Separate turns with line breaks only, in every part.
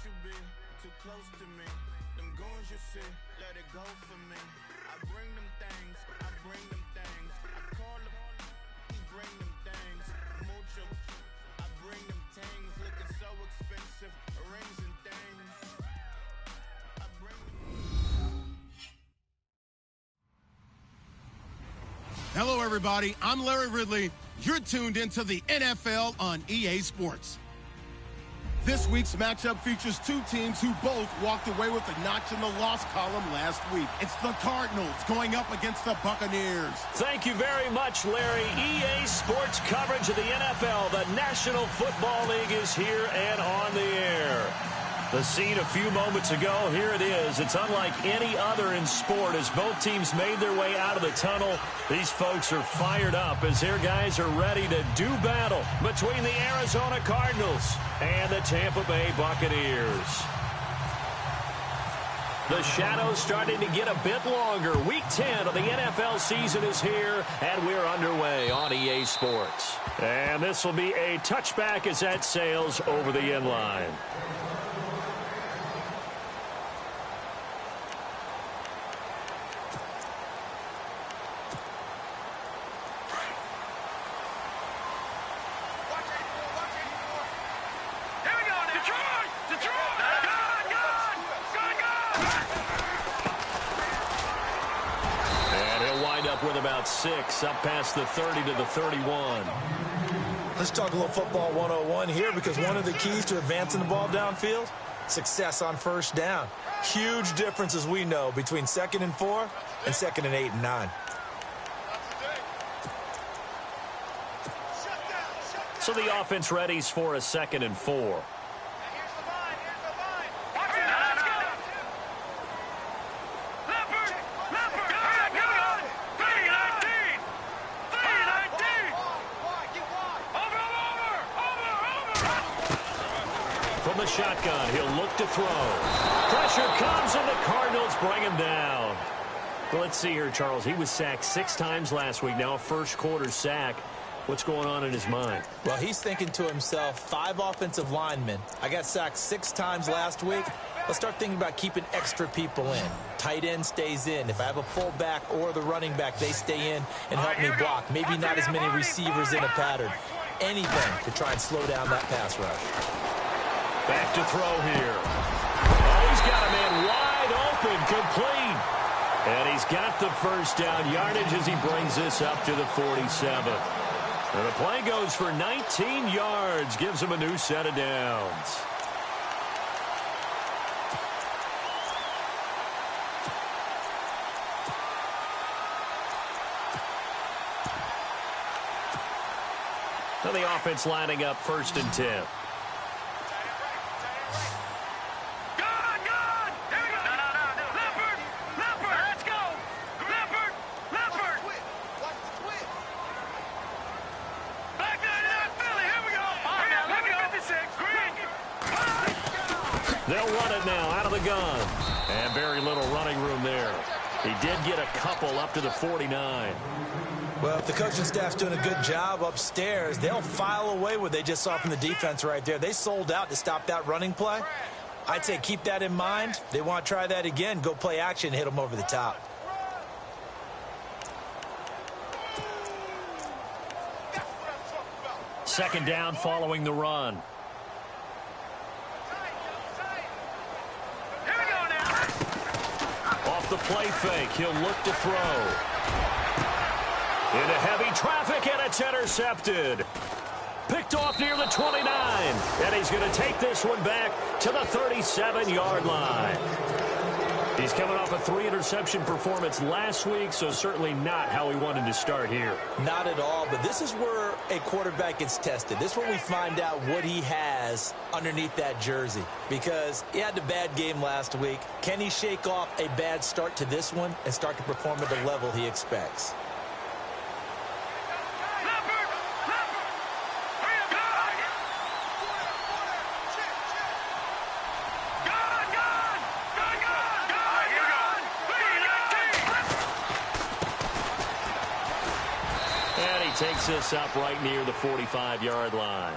you be too close to me. Them goons you see, let it go for me. I bring them things, I bring them things. I call them, he bring them things. Mucho, I bring them things. Looking so expensive, rings and things. I bring them.
Hello, everybody. I'm Larry Ridley. You're tuned into the NFL on EA Sports. This week's matchup features two teams who both walked away with a notch in the loss column last week. It's the Cardinals going up against the Buccaneers.
Thank you very much, Larry. EA Sports coverage of the NFL. The National Football League is here and on the air. The scene a few moments ago, here it is. It's unlike any other in sport as both teams made their way out of the tunnel. These folks are fired up as their guys are ready to do battle between the Arizona Cardinals and the Tampa Bay Buccaneers. The shadow's starting to get a bit longer. Week 10 of the NFL season is here, and we're underway on EA Sports. And this will be a touchback as that sails over the end line. With about 6 up past the 30 to the 31.
Let's talk a little football 101 here, because one of the keys to advancing the ball downfield, success on first down. Huge difference, as we know, between 2nd and 4 and 2nd and 8 and 9.
So the offense readies for a 2nd and 4. Shotgun, he'll look to throw. Pressure comes, and the Cardinals bring him down. Well, let's see here, Charles. He was sacked 6 times last week. Now a first-quarter sack. What's going on in his mind?
Well, he's thinking to himself, 5 offensive linemen. I got sacked 6 times last week. Let's start thinking about keeping extra people in. Tight end stays in. If I have a fullback or the running back, they stay in and help me block. Maybe not as many receivers in a pattern. Anything to try and slow down that pass rush.
Back to throw here. Oh, he's got a man wide open, complete. And he's got the first down yardage as he brings this up to the 47. And the play goes for 19 yards, gives him a new set of downs. Now the offense lining up 1st and 10. They'll run it now out of the gun. And very little running room there. He did get a couple up to the 49.
Well, if the coaching staff's doing a good job upstairs, they'll file away what they just saw from the defense right there. They sold out to stop that running play. I'd say keep that in mind. They want to try that again. Go play action, hit them over the top.
Second down following the run. Off the play fake, he'll look to throw. Into heavy traffic, and it's intercepted. Picked off near the 29, and he's going to take this one back to the 37-yard line. He's coming off a 3-interception performance last week, so certainly not how he wanted to start here.
Not at all, but this is where a quarterback gets tested. This is where we find out what he has underneath that jersey, because he had a bad game last week. Can he shake off a bad start to this one and start to perform at the level he expects?
Takes this up right near the 45-yard line.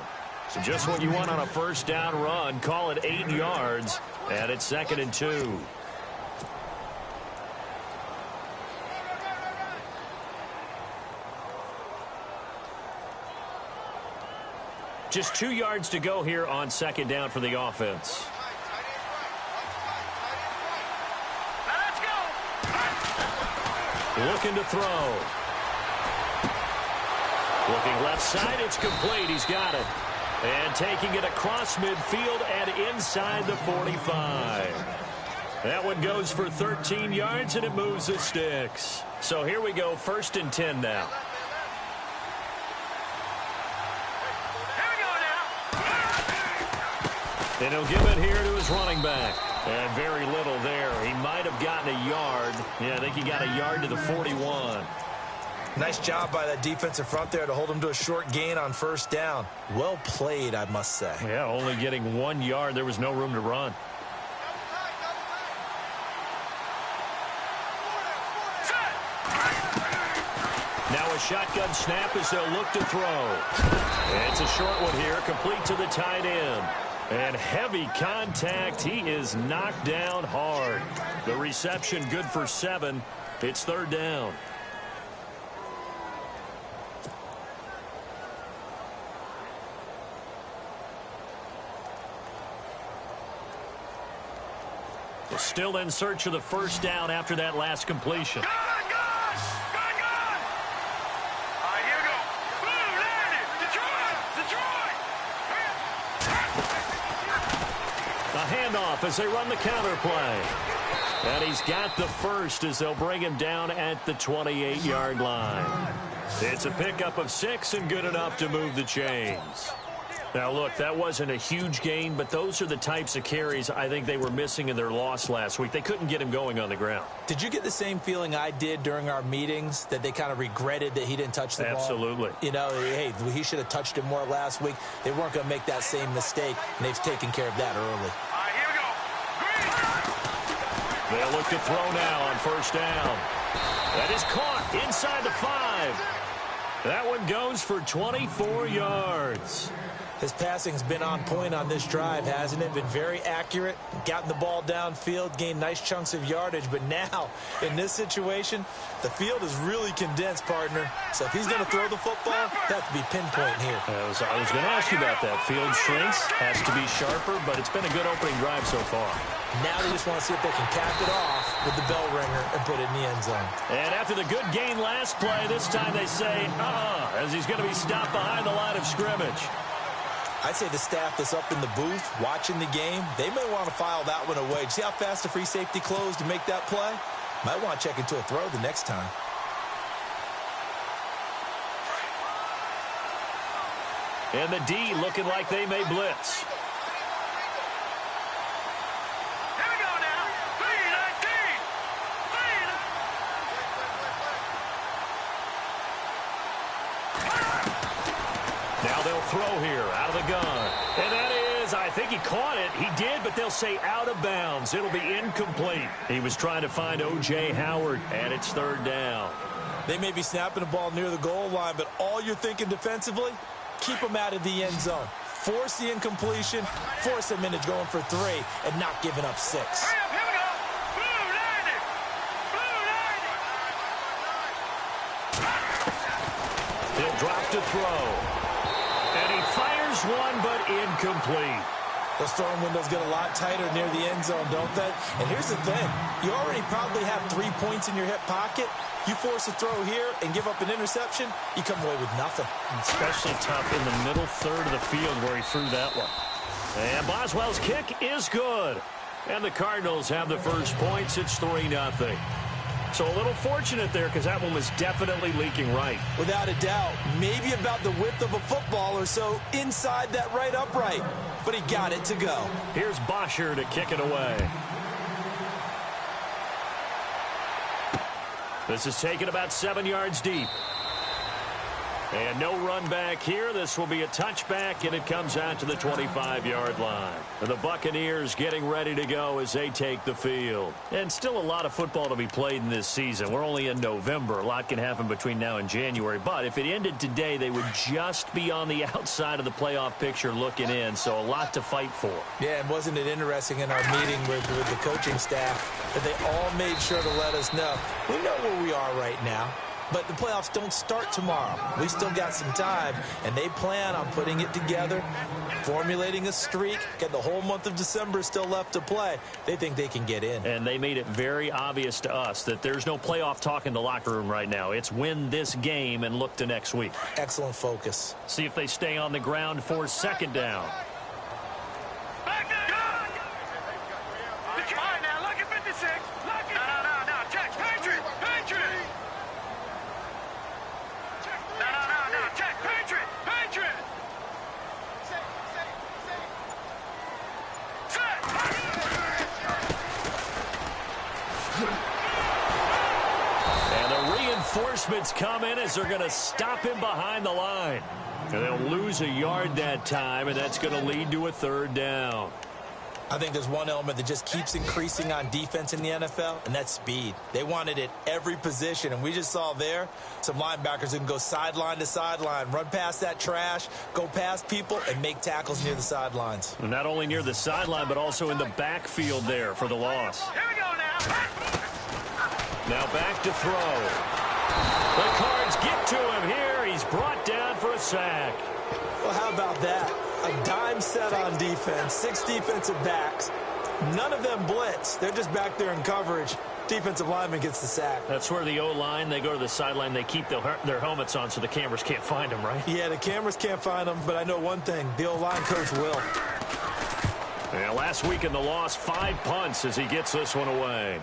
Just what you want on a first down run. Call it 8 yards, and it's 2nd and 2. Just 2 yards to go here on 2nd down for the offense. Looking to throw. Looking left side, it's complete. He's got it. And taking it across midfield and inside the 45. That one goes for 13 yards, and it moves the sticks. So here we go, 1st and 10 now. And he'll give it here to his running back. And very little there. He might have gotten a yard. Yeah, I think he got a yard to the 41.
Nice job by that defensive front there to hold him to a short gain on 1st down. Well played, I must say.
Yeah, only getting 1 yard. There was no room to run. Now a shotgun snap as they'll look to throw. It's a short one here, complete to the tight end. And heavy contact. He is knocked down hard. The reception good for 7. It's 3rd down. Still in search of the 1st down after that last completion. A handoff as they run the counter play. And he's got the first as they'll bring him down at the 28-yard line. It's a pickup of 6 and good enough to move the chains. Now, look, that wasn't a huge gain, but those are the types of carries I think they were missing in their loss last week. They couldn't get him going on the ground.
Did you get the same feeling I did during our meetings, that they kind of regretted that he didn't touch the ball?
Absolutely.
You know, hey, he should have touched it more last week. They weren't going to make that same mistake, and they've taken care of that early.
Here we go.
They'll look to throw now on 1st down. That is caught inside the 5. That one goes for 24 yards.
His passing's been on point on this drive, hasn't it? Been very accurate, gotten the ball downfield, gained nice chunks of yardage. But now, in this situation, the field is really condensed, partner. So if he's going to throw the football, that has to be pinpoint here.
I was going to ask you about that. Field shrinks, has to be sharper, but it's been a good opening drive so far.
Now they just want to see if they can cap it off with the bell ringer and put it in the end zone.
And after the good gain last play, this time they say, as he's going to be stopped behind the line of scrimmage.
I'd say the staff that's up in the booth watching the game, they may want to file that one away. See how fast the free safety closed to make that play? Might want to check into a throw the next time.
And the D looking like they may blitz.
Here we go now. 3-19.
Now they'll throw here out of the gun. And that is, I think he caught it. He did, but they'll say out of bounds. It'll be incomplete. He was trying to find O.J. Howard, and it's 3rd down.
They may be snapping the ball near the goal line, but all you're thinking defensively, keep them out of the end zone. Force the incompletion, force them into going for 3, and not giving up 6.
Here we go. Blue 90.
He'll drop to throw. And he fires one, but incomplete.
Those throwing windows get a lot tighter near the end zone, don't they? And here's the thing. You already probably have 3 points in your hip pocket. You force a throw here and give up an interception, you come away with nothing.
Especially tough in the middle third of the field where he threw that one. And Boswell's kick is good. And the Cardinals have the first points. It's 3-0. So a little fortunate there because that one was definitely leaking right.
Without a doubt. Maybe about the width of a football or so inside that right upright. But he got it to go.
Here's Bosher to kick it away. This is taken about 7 yards deep. And no run back here. This will be a touchback, and it comes out to the 25-yard line. The Buccaneers getting ready to go as they take the field. And still a lot of football to be played in this season. We're only in November. A lot can happen between now and January. But if it ended today, they would just be on the outside of the playoff picture looking in. So a lot to fight for.
Yeah, and wasn't it interesting in our meeting with the coaching staff that they all made sure to let us know. We know where we are right now. But the playoffs don't start tomorrow. We still got some time, and they plan on putting it together, formulating a streak, get the whole month of December still left to play. They think they can get in.
And they made it very obvious to us that there's no playoff talk in the locker room right now. It's win this game and look to next week.
Excellent focus.
See if they stay on the ground for second down. Reinforcements come in as they're going to stop him behind the line. And they'll lose a yard that time, and that's going to lead to a third down.
I think there's one element that just keeps increasing on defense in the NFL, and that's speed. They want it at every position, and we just saw there some linebackers who can go sideline to sideline, run past that trash, go past people, and make tackles near the sidelines.
And not only near the sideline, but also in the backfield there for the loss.
Here we go now.
Now back to throw. The Cards get to him here. He's brought down for a sack.
Well, how about that? A dime set on defense, 6 defensive backs. None of them blitz. They're just back there in coverage. Defensive lineman gets the sack.
That's where the O-line, they go to the sideline, they keep their helmets on so the cameras can't find them, right?
Yeah, the cameras can't find them, but I know one thing. The O-line coach will.
Yeah, last week in the loss, 5 punts as he gets this one away.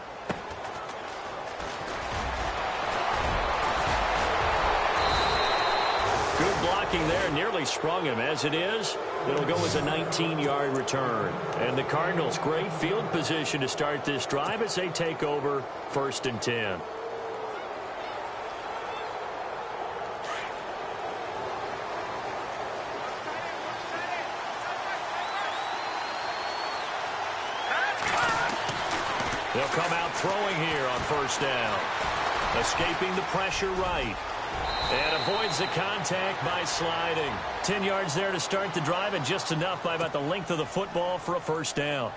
Good blocking there, nearly sprung him. As it is, it'll go as a 19-yard return. And the Cardinals, great field position to start this drive as they take over 1st and 10. They'll come out throwing here on 1st down. Escaping the pressure right. And avoids the contact by sliding. 10 yards there to start the drive, and just enough by about the length of the football for a 1st down.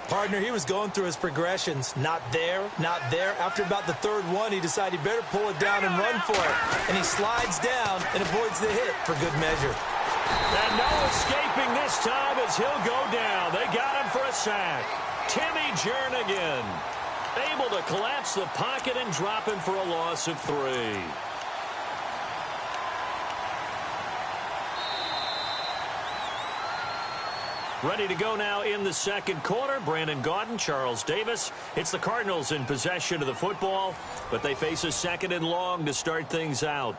Partner, he was going through his progressions. Not there, not there. After about the 3rd one, he decided he better pull it down and run for it. And he slides down and avoids the hit for good measure.
And no escaping this time as he'll go down. They got him for a sack. Timmy Jernigan able to collapse the pocket and drop him for a loss of 3. Ready to go now in the 2nd quarter. Brandon Gaudin, Charles Davis. It's the Cardinals in possession of the football, but they face a 2nd and long to start things out.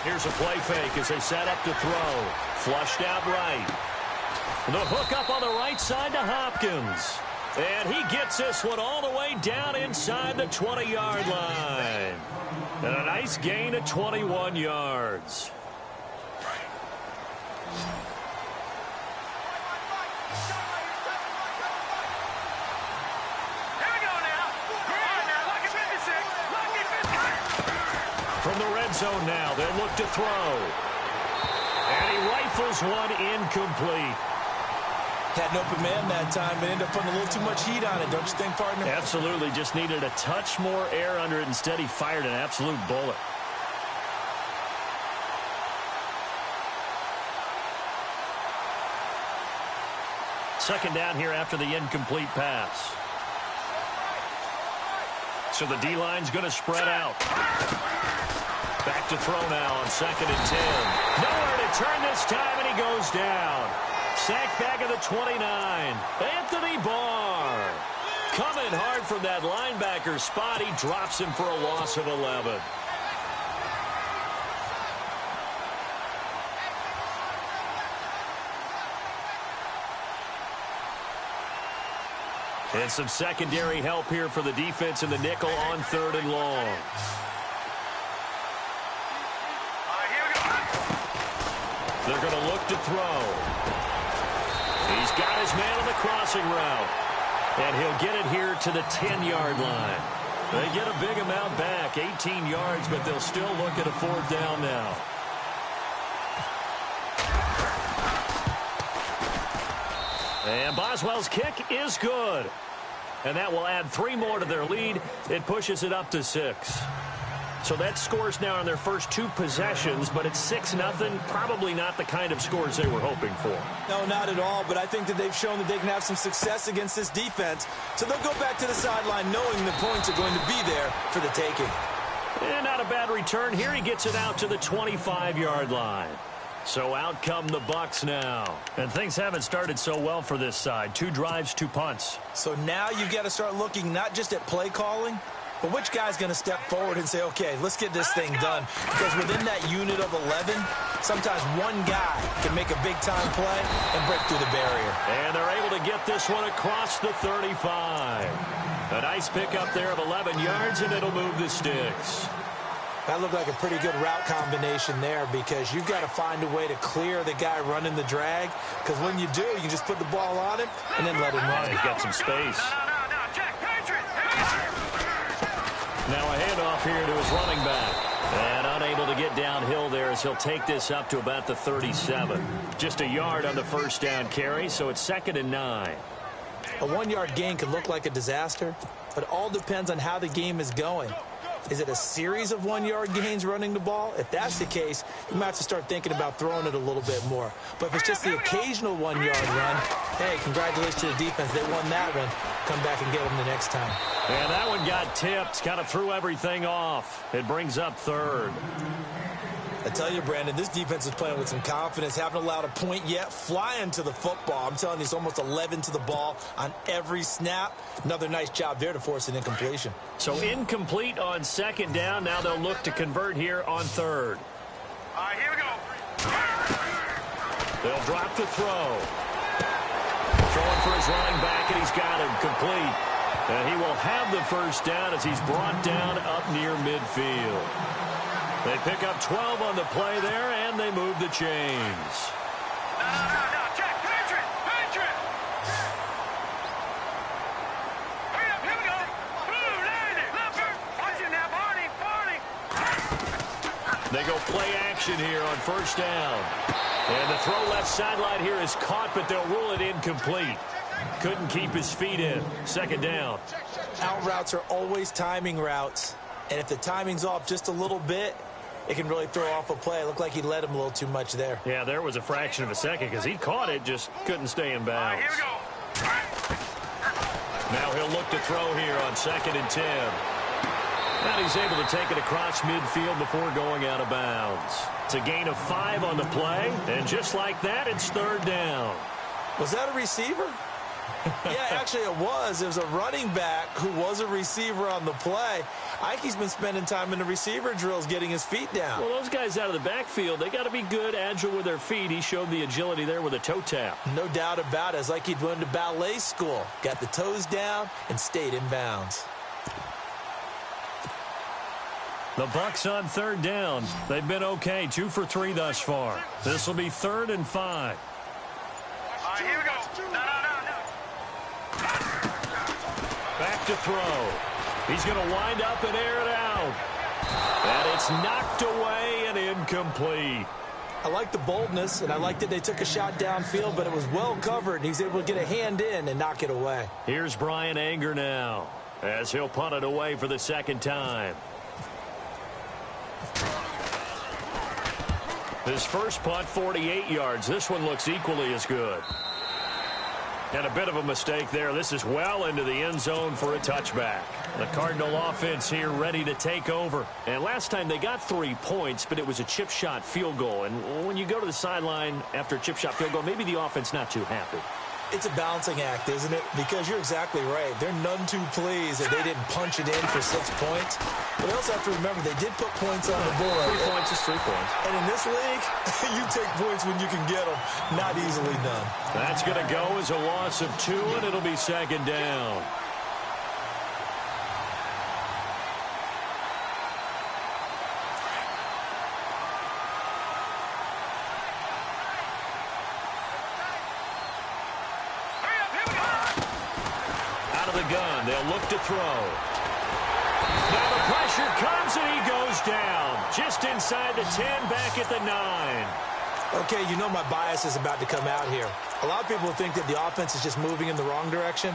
Here's a play fake as they set up to throw. Flushed out right. The hook up on the right side to Hopkins. And he gets this one all the way down inside the 20-yard line. And a nice gain of 21 yards. From the red zone now, they'll look to throw. And he rifles one incomplete.
Had an open man that time, but ended up putting a little too much heat on it, don't you think, partner?
Absolutely. Just needed a touch more air under it. Instead, he fired an absolute bullet. Second down here after the incomplete pass. So the D-line's going to spread out. Back to throw now on 2nd and 10. Nowhere to turn this time, and he goes down. Sacked back at the 29. Anthony Barr. Coming hard from that linebacker spot. He drops him for a loss of 11. And some secondary help here for the defense in the nickel on 3rd and long. They're going to look to throw. He's got his man on the crossing route. And he'll get it here to the 10-yard line. They get a big amount back, 18 yards, but they'll still look at a 4th down now. And Boswell's kick is good. And that will add 3 more to their lead. It pushes it up to 6. So that scores now on their first 2 possessions, but it's 6-0. Probably not the kind of scores they were hoping for.
No, not at all, but I think that they've shown that they can have some success against this defense. So they'll go back to the sideline knowing the points are going to be there for the taking.
And not a bad return. Here he gets it out to the 25-yard line. So out come the Bucs now. And things haven't started so well for this side. 2 drives, 2 punts.
So now you've got to start looking not just at play calling, but which guy's going to step forward and say, okay, let's get this thing done. Because within that unit of 11, sometimes one guy can make a big-time play and break through the barrier.
And they're able to get this one across the 35. A nice pickup there of 11 yards, and it'll move the sticks.
That looked like a pretty good route combination there because you've got to find a way to clear the guy running the drag. Because when you do, you just put the ball on him and then let him run.
He's got some space. Now a handoff here to his running back. And unable to get downhill there as he'll take this up to about the 37. Just a yard on the first down carry, so it's 2nd and 9.
A 1-yard gain can look like a disaster, but it all depends on how the game is going. Is it a series of 1-yard gains running the ball? If that's the case, you might have to start thinking about throwing it a little bit more. But if it's just the occasional 1-yard run, hey, congratulations to the defense. They won that one. Come back and get them the next time.
And that one got tipped. Kind of threw everything off. It brings up 3rd.
I tell you, Brandon, this defense is playing with some confidence. Haven't allowed a point yet. Flying to the football. I'm telling you, it's almost 11 to the ball on every snap. Another nice job there to force an incompletion.
So incomplete on 2nd down. Now they'll look to convert here on 3rd.
All right, here we go.
They'll drop the throw. Throwing for his running back, and he's got him complete. And he will have the first down as he's brought down up near midfield. They pick up 12 on the play there, and they move the chains.
No, check, Patriot. Hurry up, here we go. Blue, lady, Leopard. Watch it now, Barney.
They go play action here on 1st down. And the throw left sideline here is caught, but they'll rule it incomplete. Couldn't keep his feet in. 2nd down.
Out routes are always timing routes. And if the timing's off just a little bit, it can really throw off a play. It looked like he led him a little too much there.
Yeah, there was a fraction of a second because he caught it, just couldn't stay in bounds.
Here we go.
Now he'll look to throw here on 2nd and 10. And he's able to take it across midfield before going out of bounds. It's a gain of 5 on the play, and just like that, it's 3rd down.
Was that a receiver? Yeah, actually it was. It was a running back who was a receiver on the play. I think he's been spending time in the receiver drills getting his feet down.
Well, those guys out of the backfield, they got to be good, agile with their feet. He showed the agility there with a toe tap.
No doubt about it. It's like he'd went to ballet school. Got the toes down and stayed in bounds.
The Bucs on 3rd down. They've been okay, 2 for 3 thus far. This will be 3rd and 5.
All right, here we go. No.
Back to throw. He's going to wind up and air it out. And it's knocked away and incomplete.
I like the boldness, and I like that they took a shot downfield, but it was well covered, and he's able to get a hand in and knock it away.
Here's Brian Anger now as he'll punt it away for the 2nd time. His first punt, 48 yards. This one looks equally as good. And a bit of a mistake there. This is well into the end zone for a touchback. The Cardinal offense here ready to take over. And last time they got 3 points, but it was a chip shot field goal. And when you go to the sideline after a chip shot field goal, maybe the offense not too happy.
It's a balancing act, isn't it? Because you're exactly right. They're none too pleased that they didn't punch it in for 6 points. But they also have to remember they did put points on the board.
3 points is 3 points.
And in this league, you take points when you can get them. Not easily done.
That's going to go as a loss of 2, and it'll be second down. Gun. They'll look to throw. Now the pressure comes and he goes down. Just inside the 10, back at the 9.
Okay, you know my bias is about to come out here. A lot of people think that the offense is just moving in the wrong direction.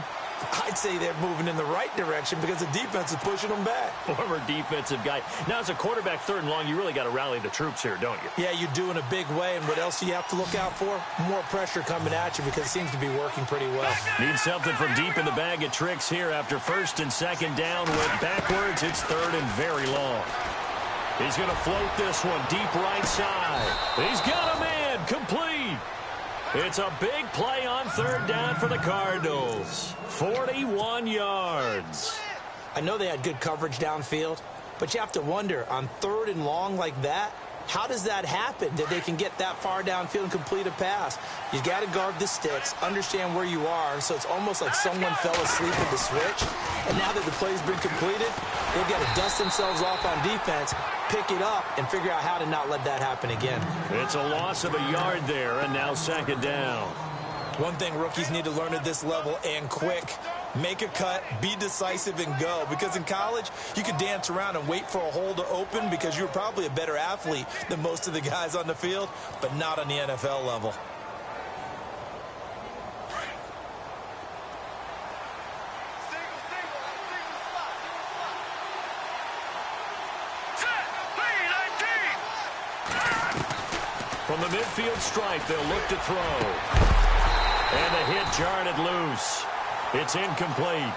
I'd say they're moving in the right direction because the defense is pushing them back.
Former defensive guy. Now, as a quarterback, 3rd and long, you really got to rally the troops here, don't you?
Yeah, you do in a big way. And what else do you have to look out for? More pressure coming at you because it seems to be working pretty well.
Need something from deep in the bag of tricks here after 1st and 2nd down. Went backwards. It's 3rd and very long. He's going to float this one deep right side. He's got a man. Complete. It's a big play on 3rd down for the Cardinals. 41 yards.
I know they had good coverage downfield, but you have to wonder, on 3rd and long like that, how does that happen that they can get that far downfield and complete a pass? You got to guard the sticks, understand where you are, so it's almost like someone fell asleep at the switch. And now that the play's been completed, they've got to dust themselves off on defense, pick it up, and figure out how to not let that happen again.
It's a loss of a yard there, and now 2nd down.
One thing rookies need to learn at this level, and quick, make a cut, be decisive, and go. Because in college, you could dance around and wait for a hole to open because you're probably a better athlete than most of the guys on the field, but not on the NFL level.
From the midfield stripe, they'll look to throw. And the hit jarred it loose. It's incomplete.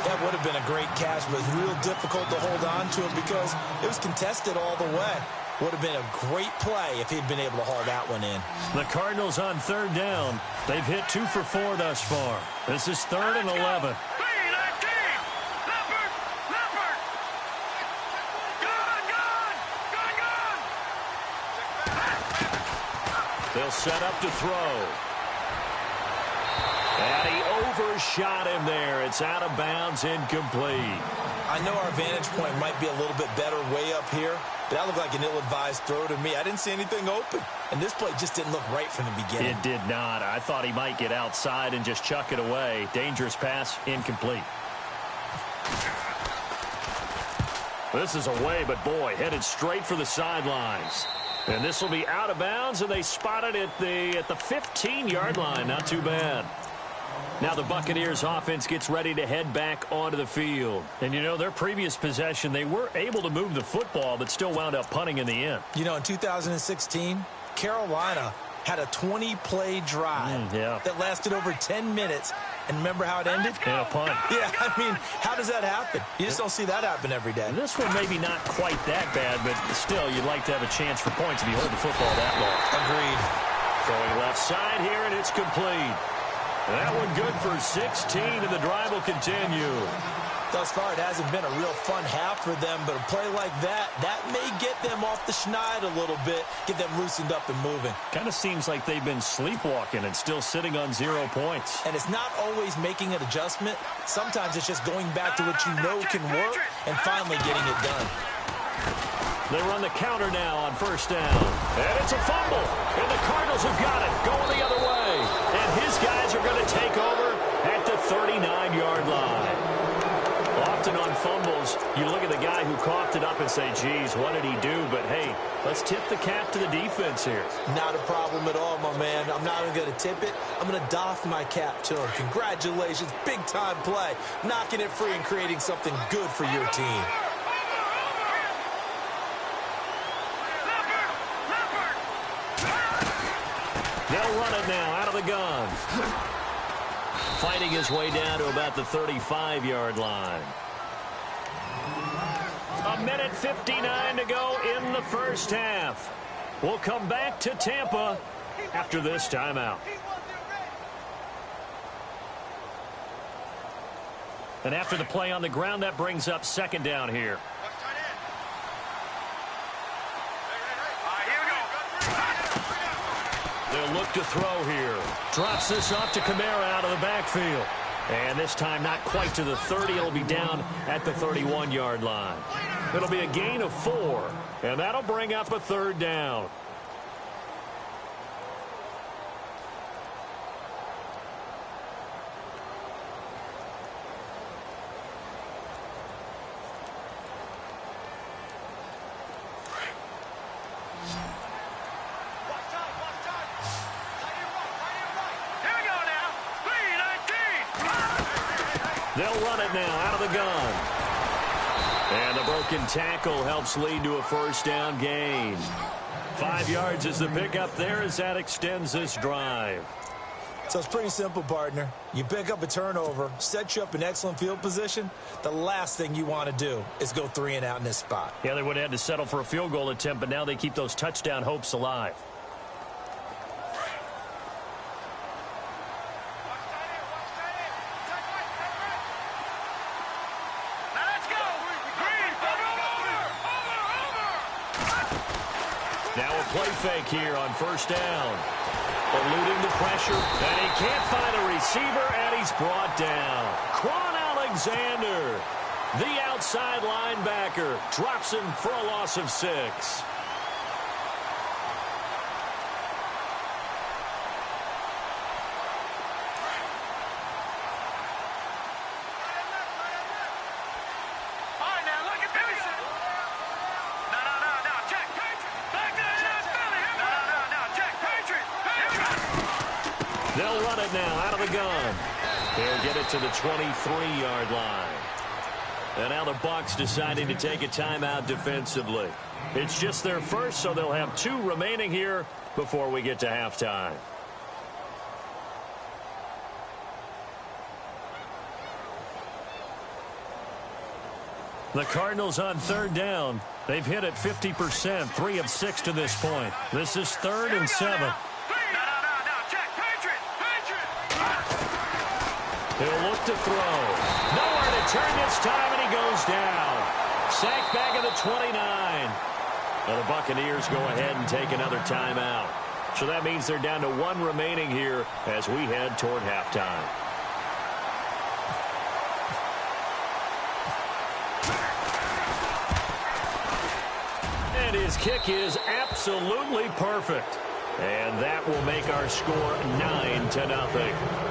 That would have been a great catch, but it's real difficult to hold on to it because it was contested all the way. Would have been a great play if he'd been able to haul that one in.
The Cardinals on 3rd down. They've hit 2 for 4 thus far. This is 3rd and 11. They'll set up to throw. And he overshot him there. It's out of bounds, incomplete.
I know our vantage point might be a little bit better way up here, but that looked like an ill-advised throw to me. I didn't see anything open, and this play just didn't look right from the beginning.
It did not. I thought he might get outside and just chuck it away. Dangerous pass, incomplete. This is away, but boy, headed straight for the sidelines. And this will be out of bounds, and they spot it at the 15-yard line. Not too bad. Now the Buccaneers offense gets ready to head back onto the field. And, you know, their previous possession, they were able to move the football, but still wound up punting in the end.
You know, in 2016, Carolina had a 20-play drive that lasted over 10 minutes. And remember how it ended?
Yeah, a punt.
Yeah, I mean, how does that happen? You just don't see that happen every day.
And this one maybe not quite that bad, but still, you'd like to have a chance for points if you hold the football that long.
Agreed.
Throwing left side here, and it's complete. That one good for 16, and the drive will continue.
Thus far, it hasn't been a real fun half for them, but a play like that may get them off the schneid a little bit, get them loosened up and moving.
Kind of seems like they've been sleepwalking and still sitting on 0 points.
And it's not always making an adjustment. Sometimes it's just going back to what you know can work and finally getting it done.
They run the counter now on 1st down. And it's a fumble. And the Cardinals have got it going the other way. And his guys are going to take over at the 39-yard line. Often on fumbles, you look at the guy who coughed it up and say, geez, what did he do? But, hey, let's tip the cap to the defense here.
Not a problem at all, my man. I'm not even going to tip it. I'm going to doff my cap to him. Congratulations. Big-time play. Knocking it free and creating something good for your team.
They'll run it now out of the gun. Fighting his way down to about the 35-yard line. 1:59 to go in the first half. We'll come back to Tampa after this timeout. And after the play on the ground, that brings up second down here. They'll look to throw here. Drops this off to Kamara out of the backfield. And this time not quite to the 30. It'll be down at the 31-yard line. It'll be a gain of 4. And that'll bring up a third down. They'll run it now out of the gun. And the broken tackle helps lead to a first down gain. 5 yards is the pickup there as that extends this drive.
So it's pretty simple, partner. You pick up a turnover, set you up in excellent field position. The last thing you want to do is go 3 and out in this spot.
Yeah, they would have had to settle for a field goal attempt, but now they keep those touchdown hopes alive. Now a play fake here on first down. Eluding the pressure, and he can't find a receiver, and he's brought down. Quan Alexander, the outside linebacker, drops him for a loss of 6. They'll run it now out of the gun. They'll get it to the 23-yard line. And now the Bucs deciding to take a timeout defensively. It's just their first, so they'll have 2 remaining here before we get to halftime. The Cardinals on third down. They've hit it 50%, 3 of 6 to this point. This is 3rd and 7. He'll look to throw. Nowhere to turn this time, and he goes down. Sacked back at the 29. And the Buccaneers go ahead and take another timeout. So that means they're down to 1 remaining here as we head toward halftime. And his kick is absolutely perfect. And that will make our score 9-0.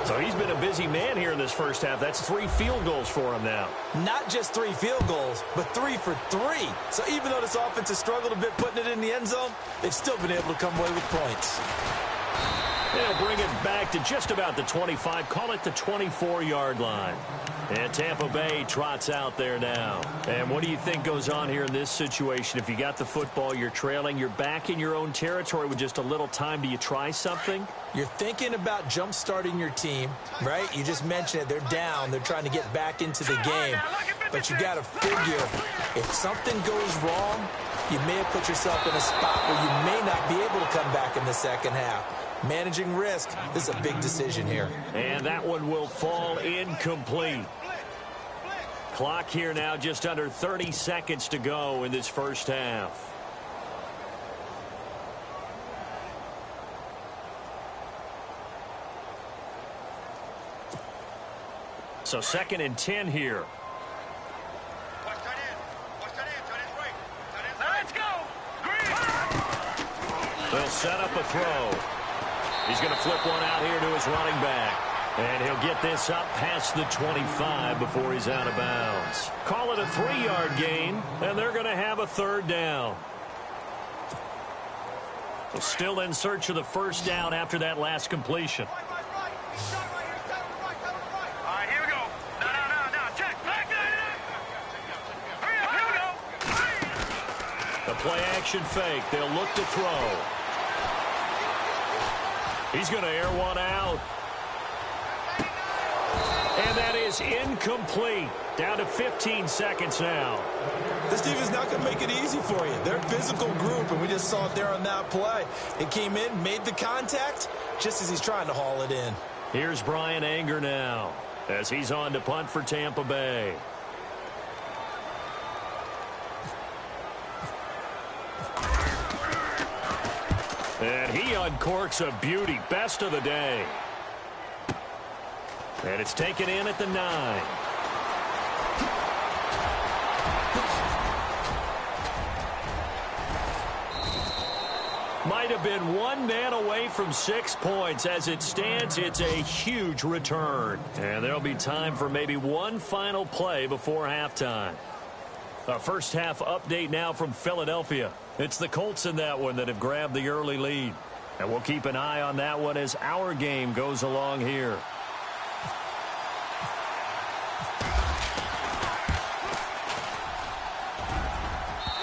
So he's been a busy man here in this first half. That's 3 field goals for him now.
Not just 3 field goals, but 3 for 3. So even though this offense has struggled a bit putting it in the end zone, they've still been able to come away with points.
They'll bring it back to just about the 25. Call it the 24-yard line. And Tampa Bay trots out there now. And what do you think goes on here in this situation? If you got the football, you're trailing, you're back in your own territory with just a little time. Do you try something?
You're thinking about jump-starting your team, right? You just mentioned it. They're down. They're trying to get back into the game. But you got to figure, if something goes wrong, you may have put yourself in a spot where you may not be able to come back in the second half. Managing risk, this is a big decision here.
And that one will fall incomplete. Clock here now, just under 30 seconds to go in this first half. So 2nd and 10 here. They'll set up a throw. He's going to flip one out here to his running back. And he'll get this up past the 25 before he's out of bounds. Call it a 3-yard gain, and they're going to have a third down. So still in search of the first down after that last completion. The play-action fake. They'll look to throw. He's going to air one out. And that is incomplete. Down to 15 seconds now.
This defense is not going to make it easy for you. They're a physical group, and we just saw it there on that play. It came in, made the contact, just as he's trying to haul it in.
Here's Brian Anger now. as he's on to punt for Tampa Bay. And he uncorks a beauty. Best of the day. And it's taken in at the 9. Might have been one man away from 6 points. As it stands, it's a huge return. And there'll be time for maybe one final play before halftime. A first half update now from Philadelphia. It's the Colts in that one that have grabbed the early lead. And we'll keep an eye on that one as our game goes along here.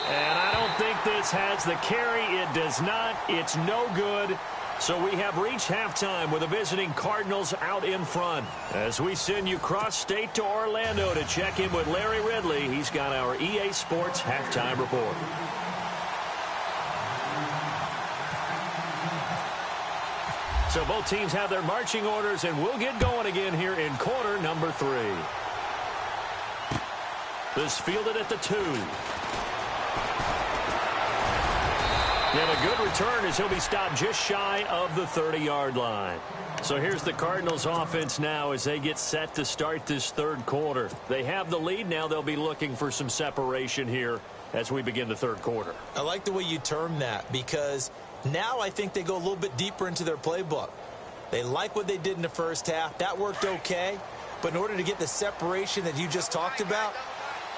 And I don't think this has the carry. It does not. It's no good. So we have reached halftime with the visiting Cardinals out in front. As we send you cross-state to Orlando to check in with Larry Ridley, he's got our EA Sports halftime report. So both teams have their marching orders, and we'll get going again here in quarter number 3. This fielded at the 2. And a good return as he'll be stopped just shy of the 30-yard line. So here's the Cardinals offense now as they get set to start this third quarter. They have the lead. Now they'll be looking for some separation here as we begin the third quarter.
I like the way you term that, because now I think they go a little bit deeper into their playbook. They like what they did in the first half. That worked okay. But in order to get the separation that you just talked about,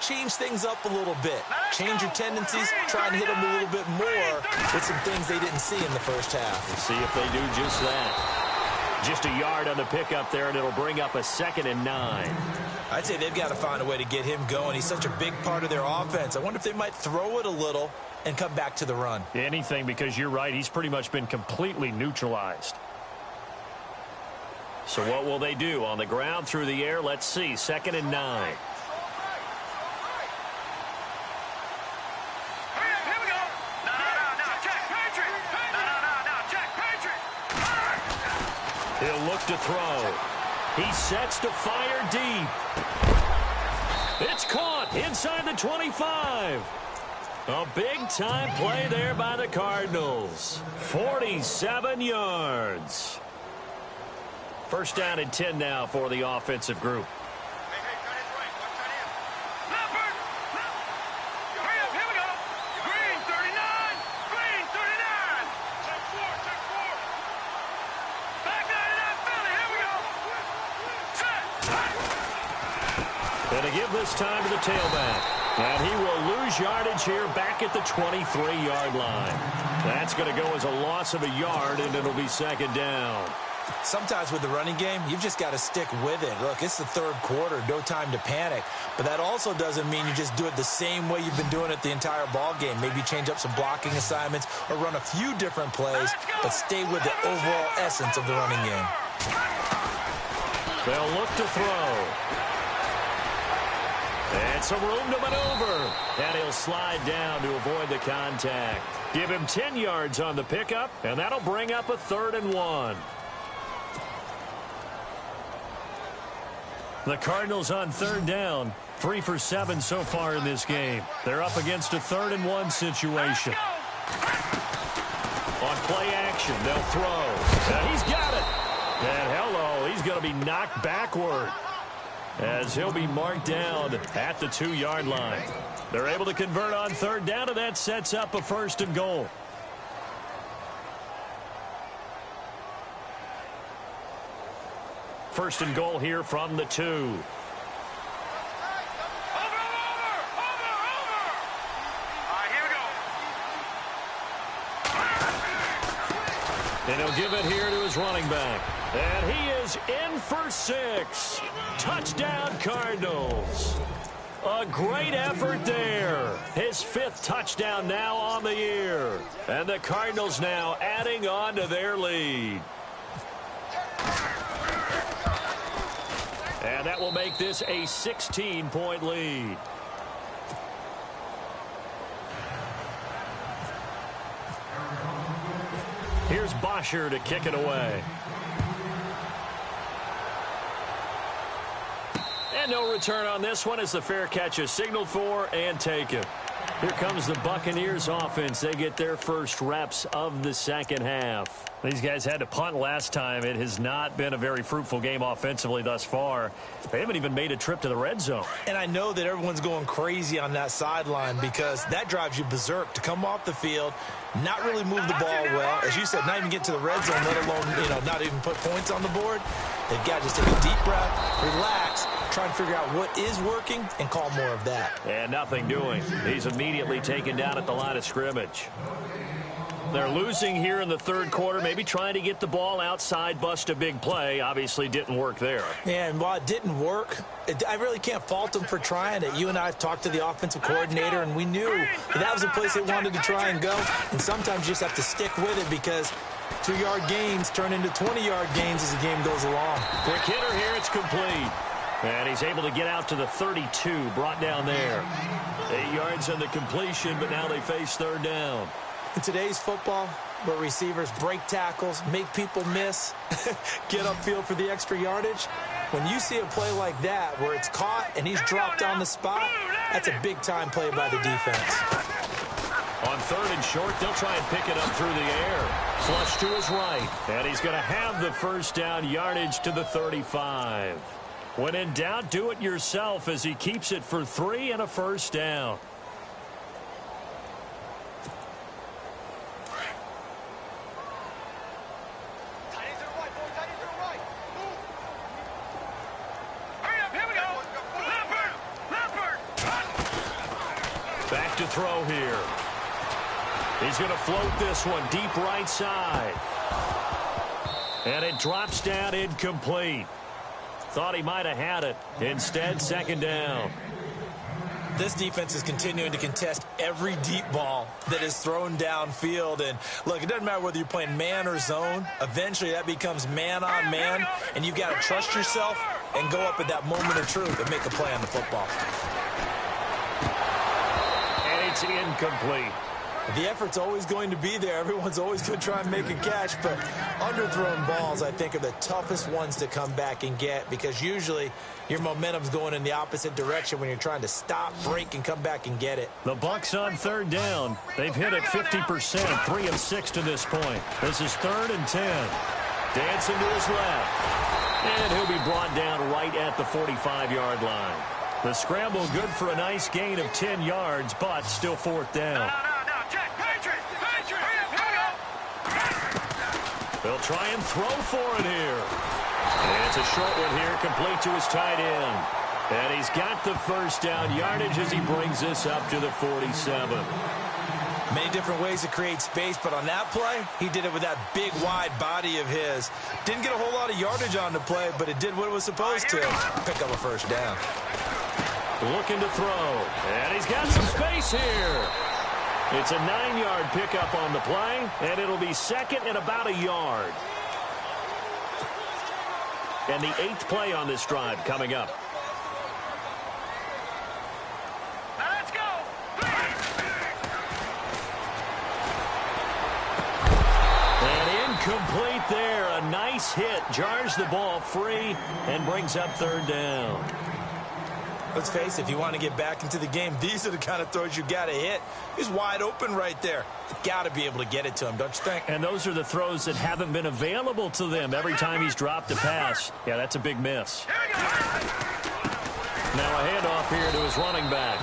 change things up a little bit. Change your tendencies, try and hit them a little bit more with some things they didn't see in the first half.
Let's see if they do just that. Just a yard on the pickup there, and it'll bring up a 2nd and 9.
I'd say they've got to find a way to get him going. He's such a big part of their offense. I wonder if they might throw it a little and come back to the run.
Anything, because you're right. He's pretty much been completely neutralized. So what will they do? On the ground, through the air, let's see. 2nd and 9. He'll look to throw. He sets to fire deep. It's caught inside the 25. A big-time play there by the Cardinals. 47 yards. First down and 10 now for the offensive group. And to give this time to the tailback. And he will lose yardage here back at the 23-yard line. That's going to go as a loss of a yard, and it'll be 2nd down.
Sometimes with the running game, you've just got to stick with it. Look, it's the third quarter, no time to panic. But that also doesn't mean you just do it the same way you've been doing it the entire ball game. Maybe change up some blocking assignments or run a few different plays, but stay with the overall essence of the running game.
They'll look to throw. And some room to maneuver. And he'll slide down to avoid the contact. Give him 10 yards on the pickup, and that'll bring up a 3rd and 1. The Cardinals on 3rd down, 3 for 7 so far in this game. They're up against a 3rd and 1 situation. On play action, they'll throw. And he's got it. And hello, he's going to be knocked backward as he'll be marked down at the 2-yard line. They're able to convert on 3rd down, and that sets up a 1st and goal. First and goal here from the 2. And he'll give it here to his running back. And he is in for 6. Touchdown, Cardinals. A great effort there. His 5th touchdown now on the year. And the Cardinals now adding on to their lead. And that will make this a 16-point lead. Here's Bosher to kick it away. And no return on this one as the fair catch is signaled for and taken. Here comes the Buccaneers offense. They get their first reps of the second half. These guys had to punt last time. It has not been a very fruitful game offensively thus far. They haven't even made a trip to the red zone.
And I know that everyone's going crazy on that sideline because that drives you berserk to come off the field, not really move the ball well. As you said, not even get to the red zone, let alone, not even put points on the board. They've got to just take a deep breath, relax, try and figure out what is working and call more of that.
And nothing doing. He's immediately taken down at the line of scrimmage. They're losing here in the third quarter, maybe trying to get the ball outside, bust a big play. Obviously didn't work there.
Yeah, and while it didn't work, I really can't fault them for trying it. You and I have talked to the offensive coordinator, and we knew that was a place they wanted to try and go. And sometimes you just have to stick with it because 2-yard gains turn into 20-yard gains as the game goes along.
Quick hitter here, it's complete. And he's able to get out to the 32, brought down there. 8 yards on the completion, but now they face third down.
In today's football, where receivers break tackles, make people miss, get upfield for the extra yardage, when you see a play like that where it's caught and he's dropped on the spot, that's a big-time play by the defense.
On third and short, they'll try and pick it up through the air. Flush to his right, and he's going to have the first down yardage to the 35. When in doubt, do it yourself as he keeps it for 3 and a first down. Back to throw here. He's going to float this one deep right side. And it drops down incomplete. Thought he might have had it. Instead, second down.
This defense is continuing to contest every deep ball that is thrown downfield. And, look, it doesn't matter whether you're playing man or zone. Eventually, that becomes man on man. And you've got to trust yourself and go up at that moment of truth and make a play on the football.
And it's incomplete.
The effort's always going to be there. Everyone's always going to try and make a catch, but underthrown balls, I think, are the toughest ones to come back and get because usually your momentum's going in the opposite direction when you're trying to stop, break, and come back and get it.
The Bucs on third down. They've hit it 50%, 3 of 6 to this point. This is 3rd and 10. Dancing to his left. And he'll be brought down right at the 45-yard line. The scramble good for a nice gain of 10 yards, but still 4th down. They'll try and throw for it here. And it's a short one here, complete to his tight end. And he's got the first down yardage as he brings this up to the 47.
Many different ways to create space, but on that play, he did it with that big, wide body of his. Didn't get a whole lot of yardage on the play, but it did what it was supposed to. Pick up a first down.
Looking to throw. And he's got some space here. It's a 9-yard pickup on the play, and it'll be second and about a yard. And the 8th play on this drive coming up.
Let's go.
And incomplete there. A nice hit. Jars the ball free and brings up third down.
Let's face it, if you want to get back into the game, these are the kind of throws you got to hit. He's wide open right there. Got to be able to get it to him, don't you think?
And those are the throws that haven't been available to them every time he's dropped a pass. Yeah, that's a big miss. Now a handoff here to his running back.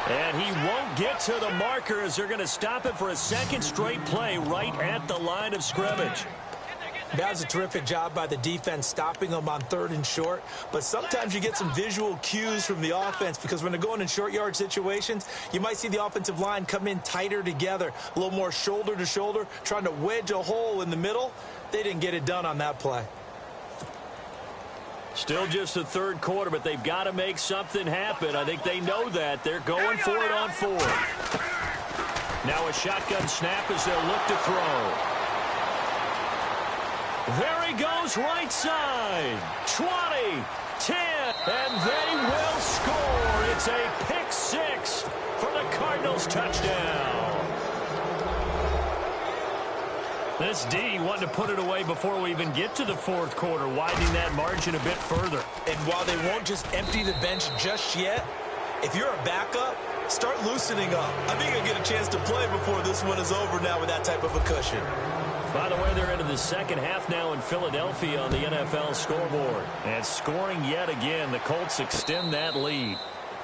And he won't get to the marker as they're going to stop it for a second straight play right at the line of scrimmage.
That was a terrific job by the defense stopping them on 3rd and short. But sometimes you get some visual cues from the offense because when they're going in short yard situations, you might see the offensive line come in tighter together, a little more shoulder to shoulder, trying to wedge a hole in the middle. They didn't get it done on that play.
Still just the third quarter, but they've got to make something happen. I think they know that. They're going for it on 4th. Now a shotgun snap as they'll look to throw. There he goes, right side. 20, 10, and they will score. It's a pick 6 for the Cardinals touchdown. This D wanting to put it away before we even get to the fourth quarter, widening that margin a bit further.
And while they won't just empty the bench just yet, if you're a backup, start loosening up. I think you'll get a chance to play before this one is over now with that type of a cushion.
By the way, they're into the second half now in Philadelphia on the NFL scoreboard. And scoring yet again, the Colts extend that lead.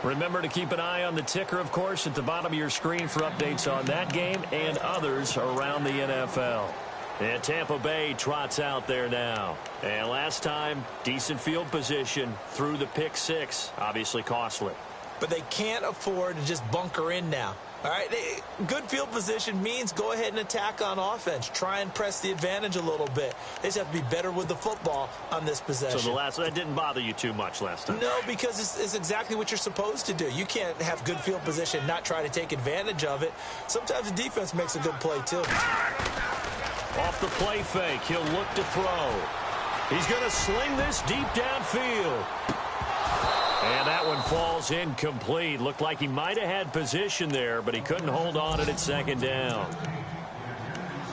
Remember to keep an eye on the ticker, of course, at the bottom of your screen for updates on that game and others around the NFL. And Tampa Bay trots out there now. And last time, decent field position through the pick six. Obviously costly.
But they can't afford to just bunker in now. All right, good field position means go ahead and attack on offense. Try and press the advantage a little bit. They just have to be better with the football on this possession.
So that didn't bother you too much last time?
No, because it's exactly what you're supposed to do. You can't have good field position, not try to take advantage of it. Sometimes the defense makes a good play, too.
Off the play fake, he'll look to throw. He's going to sling this deep downfield. And that one falls incomplete. Looked like he might have had position there, but he couldn't hold on at second down.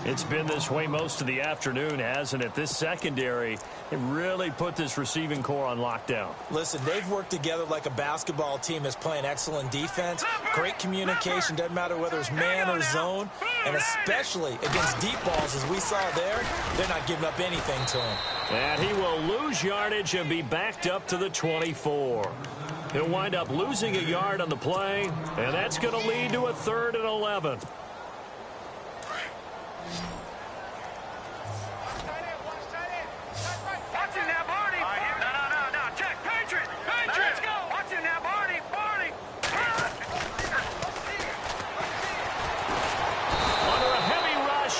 It's been this way most of the afternoon, hasn't it? This secondary, it really put this receiving core on lockdown.
Listen, they've worked together like a basketball team that's playing excellent defense. Great communication, doesn't matter whether it's man or zone. And especially against deep balls, as we saw there, they're not giving up anything to him.
And he will lose yardage and be backed up to the 24. He'll wind up losing a yard on the play, and that's going to lead to a 3rd and 11.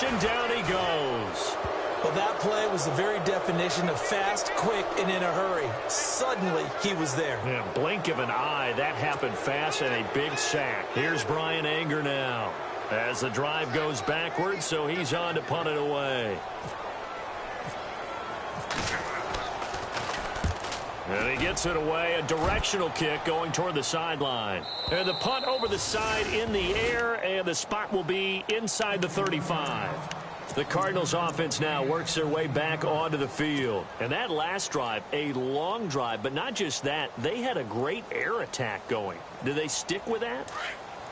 And down he goes.
Well, that play was the very definition of fast, quick, and in a hurry. Suddenly, he was there.
Yeah, blink of an eye. That happened fast and a big sack. Here's Brian Anger now as the drive goes backwards, so he's on to punt it away. And he gets it away, a directional kick going toward the sideline. And the punt over the side in the air, and the spot will be inside the 35. The Cardinals offense now works their way back onto the field. And that last drive, a long drive, but not just that, they had a great air attack going. Do they stick with that?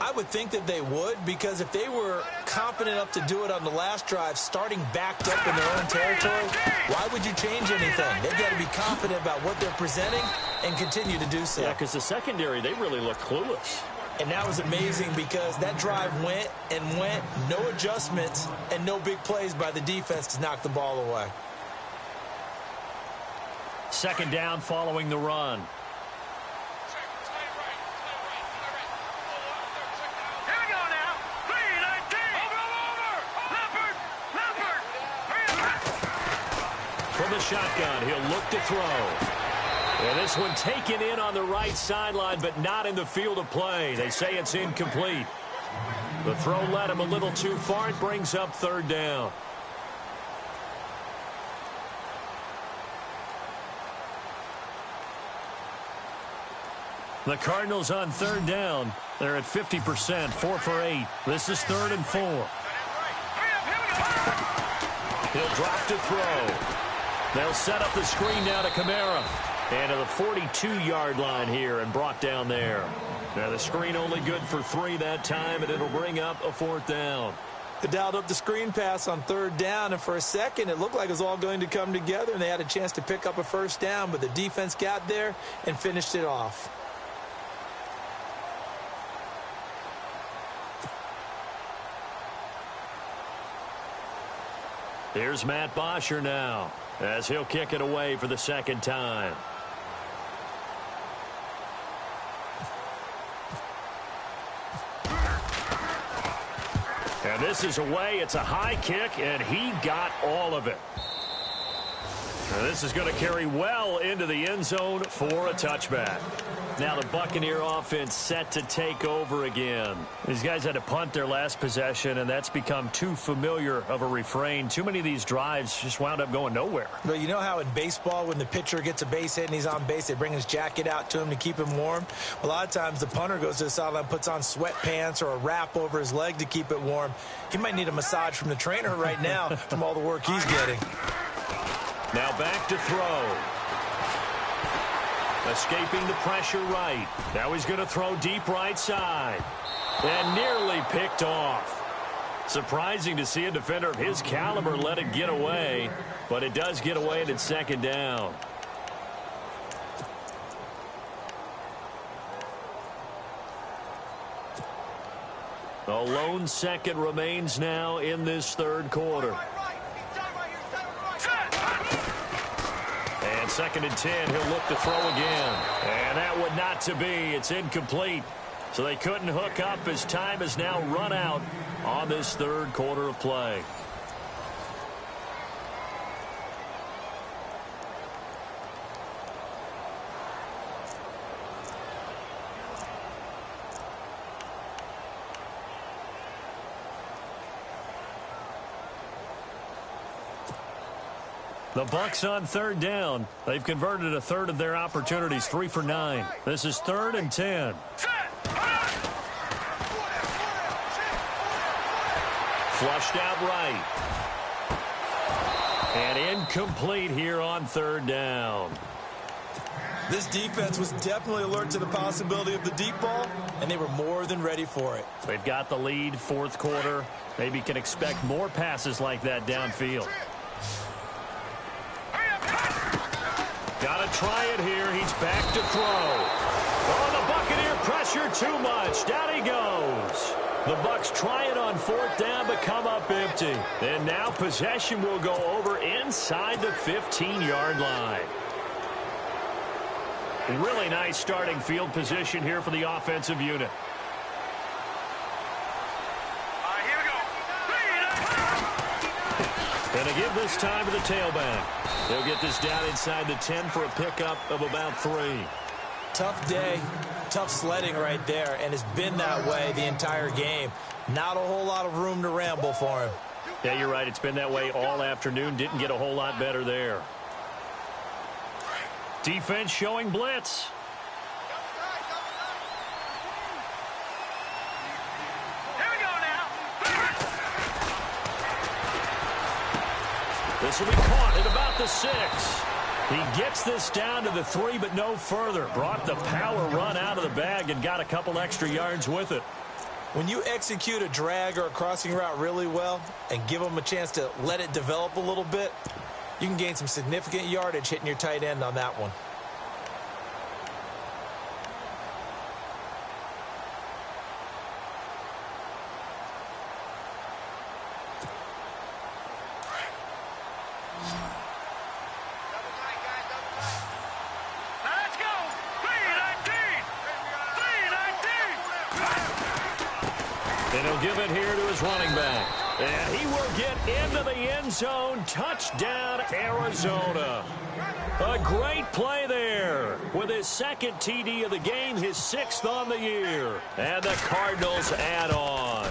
I would think that they would, because if they were confident enough to do it on the last drive, starting backed up in their own territory, why would you change anything? They've got to be confident about what they're presenting and continue to do so.
Yeah, because the secondary, they really look clueless.
And that was amazing because that drive went and went, no adjustments, and no big plays by the defense to knock the ball away.
Second down following the run. From the shotgun, he'll look to throw. And this one taken in on the right sideline, but not in the field of play. They say it's incomplete. The throw led him a little too far. It brings up 3rd down. The Cardinals on 3rd down. They're at 50%, 4 for 8. This is 3rd and 4. He'll drop to throw. They'll set up the screen now to Kamara. And to the 42-yard line here and brought down there. Now the screen only good for 3 that time, and it'll bring up a 4th down.
They dialed up the screen pass on 3rd down, and for a second it looked like it was all going to come together, and they had a chance to pick up a 1st down, but the defense got there and finished it off.
Here's Matt Bosher now as he'll kick it away for the 2nd time. And this is away. It's a high kick, and he got all of it. And this is going to carry well into the end zone for a touchback. Now the Buccaneer offense set to take over again. These guys had to punt their last possession, and that's become too familiar of a refrain. Too many of these drives just wound up going nowhere.
But you know how in baseball, when the pitcher gets a base hit and he's on base, they bring his jacket out to him to keep him warm? A lot of times the punter goes to the sideline, puts on sweatpants or a wrap over his leg to keep it warm. He might need a massage from the trainer right now from all the work he's getting.
Now back to throw. Escaping the pressure right. Now he's going to throw deep right side. And nearly picked off. Surprising to see a defender of his caliber let it get away. But it does get away and it's second down. A lone second remains now in this third quarter. And 2nd and 10, he'll look to throw again. And that would not to be. It's incomplete. So they couldn't hook up as time has now run out on this third quarter of play. The Bucs on 3rd down. They've converted a third of their opportunities, 3 for 9. This is 3rd and 10. Flushed out right. And incomplete here on 3rd down.
This defense was definitely alert to the possibility of the deep ball, and they were more than ready for it.
They've got the lead, 4th quarter. Maybe can expect more passes like that downfield. Got to try it here. He's back to throw. Oh, the Buccaneer pressure too much. Down he goes. The Bucs try it on 4th down, but come up empty. And now possession will go over inside the 15-yard line. Really nice starting field position here for the offensive unit. And to give this time to the tailback. They'll get this down inside the 10 for a pickup of about 3.
Tough day, tough sledding right there, and it's been that way the entire game. Not a whole lot of room to ramble for him.
Yeah, you're right. It's been that way all afternoon. Didn't get a whole lot better there. Defense showing blitz. This will be caught at about the 6. He gets this down to the 3, but no further. Brought the power run out of the bag and got a couple extra yards with it.
When you execute a drag or a crossing route really well and give them a chance to let it develop a little bit, you can gain some significant yardage hitting your tight end on that one.
And he'll give it here to his running back. And he will get into the end zone. Touchdown, Arizona. A great play there. With his 2nd TD of the game, his 6th on the year. And the Cardinals add on.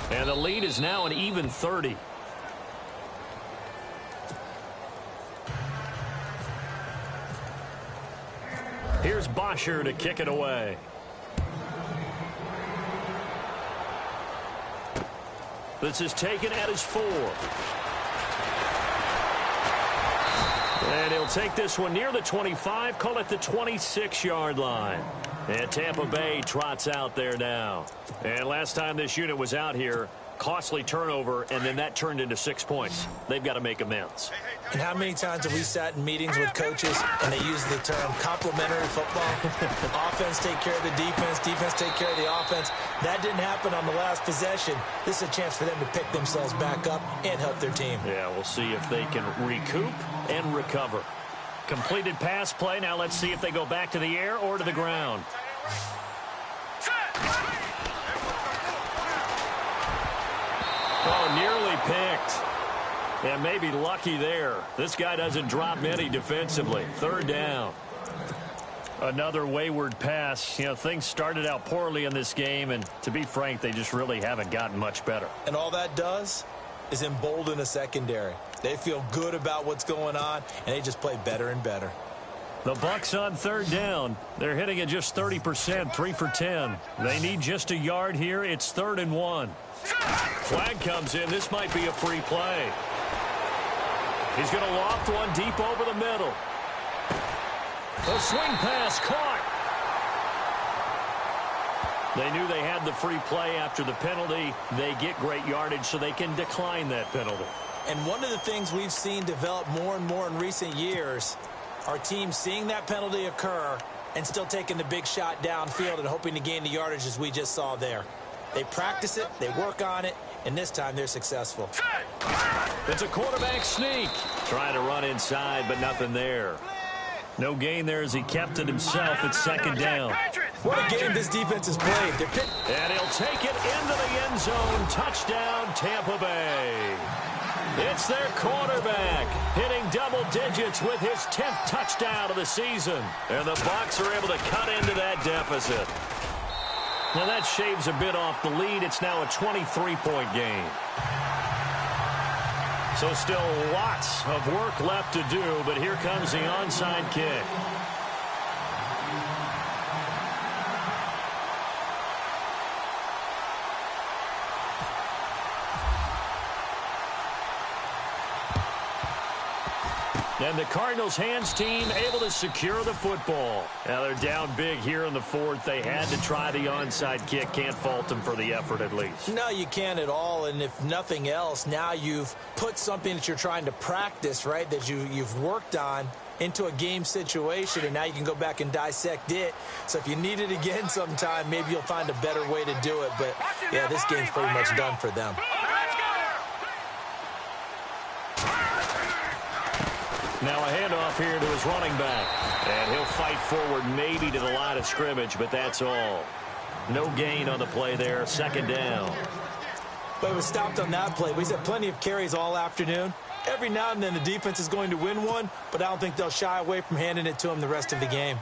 And the lead is now an even 30. Here's Bosher to kick it away. This is taken at his 4. And he'll take this one near the 25, call it the 26-yard line. And Tampa Bay trots out there now. And last time this unit was out here, costly turnover, and then that turned into 6 points. They've got to make amends.
And how many times have we sat in meetings with coaches and they use the term complementary football? Offense take care of the defense, defense take care of the offense. That didn't happen on the last possession. This is a chance for them to pick themselves back up and help their team.
Yeah, we'll see if they can recoup and recover. Completed pass play. Now let's see if they go back to the air or to the ground. Oh, nearly picked. And maybe lucky there. This guy doesn't drop many defensively. 3rd down. Another wayward pass. You know, things started out poorly in this game, and to be frank, they just really haven't gotten much better.
And all that does is embolden a secondary. They feel good about what's going on, and they just play better and better.
The Bucs on third down. They're hitting at just 30%, 3 for 10. They need just a yard here. It's 3rd and 1. Flag comes in. This might be a free play. He's going to loft one deep over the middle. A swing pass caught. They knew they had the free play after the penalty. They get great yardage so they can decline that penalty.
And one of the things we've seen develop more and more in recent years are teams seeing that penalty occur and still taking the big shot downfield and hoping to gain the yardage as we just saw there. They practice it, they work on it, and this time they're successful.
It's a quarterback sneak. Trying to run inside, but nothing there. No gain there as he kept it himself at 2nd down.
What a game this defense has played.
And he'll take it into the end zone. Touchdown, Tampa Bay. It's their quarterback hitting double digits with his 10th touchdown of the season. And the Bucs are able to cut into that deficit. Now that shaves a bit off the lead. It's now a 23-point game. So still lots of work left to do, but here comes the onside kick. And the Cardinals hands team able to secure the football. Now they're down big here in the 4th. They had to try the onside kick. Can't fault them for the effort at least.
No, you can't at all. And if nothing else, now you've put something that you're trying to practice, right, that you've worked on into a game situation, and now you can go back and dissect it. So if you need it again sometime, maybe you'll find a better way to do it. But, yeah, this game's pretty much done for them.
Now a handoff here to his running back. And he'll fight forward maybe to the line of scrimmage, but that's all. No gain on the play there. 2nd down.
But it was stopped on that play. We've had plenty of carries all afternoon. Every now and then the defense is going to win one, but I don't think they'll shy away from handing it to him the rest of the game.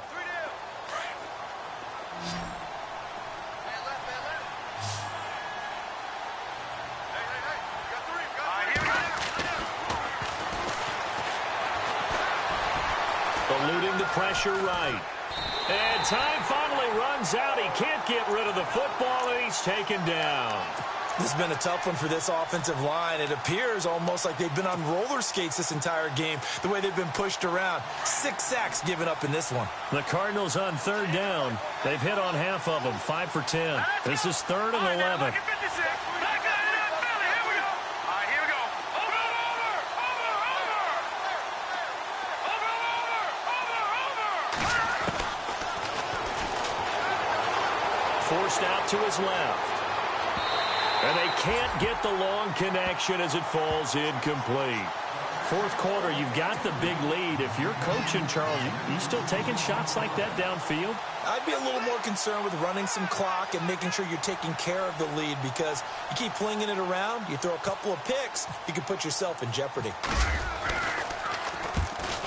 Eluding the pressure right. And time finally runs out. He can't get rid of the football, and he's taken down.
This has been a tough one for this offensive line. It appears almost like they've been on roller skates this entire game, the way they've been pushed around. 6 sacks given up in this one.
The Cardinals on 3rd down. They've hit on half of them, 5 for 10. This is 3rd and 11. Forced out to his left. And they can't get the long connection as it falls incomplete. 4th quarter, you've got the big lead. If you're coaching, Charles, you still taking shots like that downfield?
I'd be a little more concerned with running some clock and making sure you're taking care of the lead, because you keep flinging it around, you throw a couple of picks, you can put yourself in jeopardy.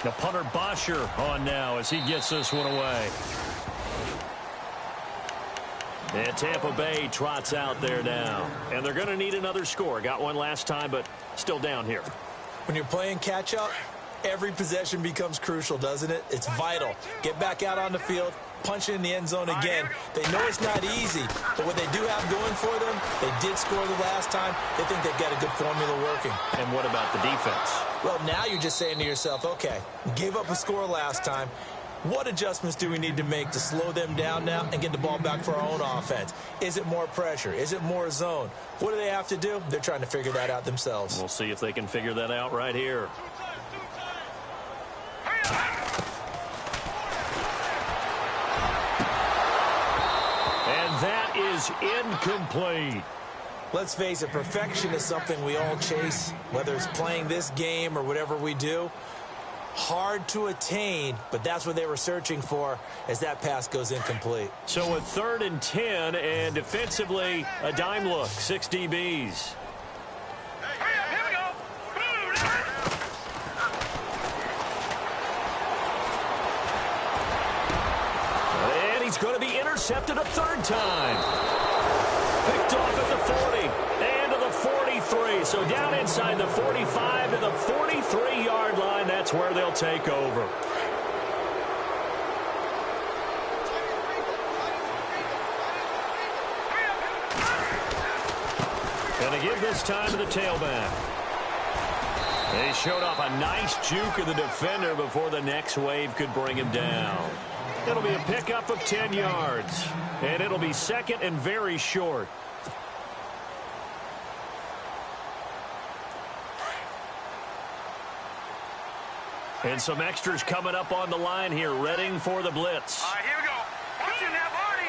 The punter Bosher on now as he gets this one away. And Tampa Bay trots out there now. And they're going to need another score. Got one last time, but still down here.
When you're playing catch-up, every possession becomes crucial, doesn't it? It's vital. Get back out on the field, punch it in the end zone again. They know it's not easy, but what they do have going for them, they did score the last time. They think they've got a good formula working.
And what about the defense?
Well, now you're just saying to yourself, okay, gave up a score last time. What adjustments do we need to make to slow them down now and get the ball back for our own offense? Is it more pressure? Is it more zone? What do they have to do? They're trying to figure that out themselves.
We'll see if they can figure that out right here. And that is incomplete.
Let's face it, perfection is something we all chase, whether it's playing this game or whatever we do. Hard to attain, but that's what they were searching for as that pass goes incomplete.
So a 3rd and 10, and defensively, a dime look, 6 DBs.
Here we go.
intercepted a third time. Picked off at the 40 and to the 43. So down inside the 45 to the 43-yard line. That's where they'll take over. Going to give this time to the tailback. They showed off a nice juke of the defender before the next wave could bring him down. It'll be a pickup of 10 yards. And it'll be second and very short. And some extras coming up on the line here, readying for the blitz.
All right, here we go. Watch it now, Barney.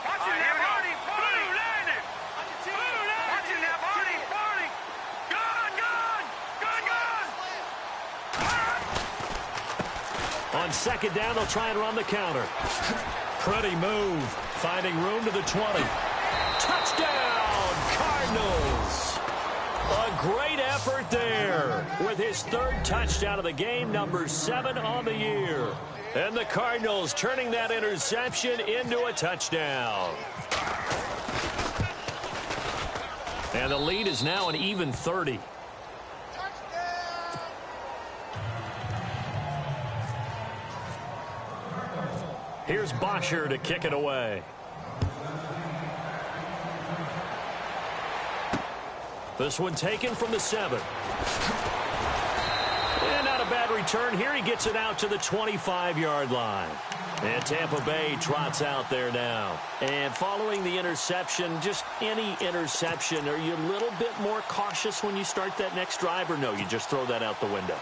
Watch it now, Barney. Blue, land it. Watch it now, Barney. Gun.
On second down, they'll try and run the counter. Pretty move. Finding room to the 20. Touchdown, Cardinals. A great effort there with his third touchdown of the game, number 7 on the year. And the Cardinals turning that interception into a touchdown. And the lead is now an even 30. Here's Bosher to kick it away. This one taken from the 7. And not a bad return here. He gets it out to the 25-yard line. And Tampa Bay trots out there now. And following the interception, just any interception, are you a little bit more cautious when you start that next drive, or no, you just throw that out the window?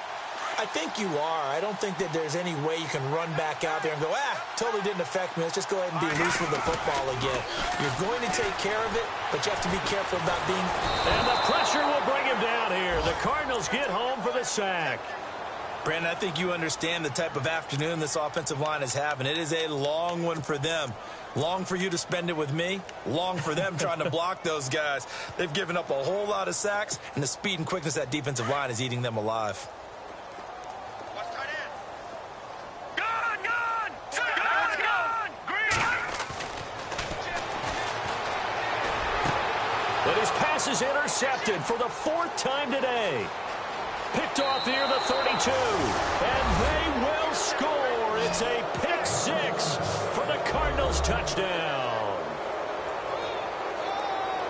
I think you are. I don't think that there's any way you can run back out there and go, totally didn't affect me. Let's just go ahead and be loose with the football again. You're going to take care of it, but you have to be careful about being...
And the pressure will bring him down here. The Cardinals get home for the sack.
Brandon, I think you understand the type of afternoon this offensive line is having. It is a long one for them. Long for you to spend it with me. Long for them trying to block those guys. They've given up a whole lot of sacks, and the speed and quickness of that defensive line is eating them alive.
But his pass is intercepted for the 4th time today. Picked off near the 32. And they will score. It's a pick 6 for the Cardinals touchdown.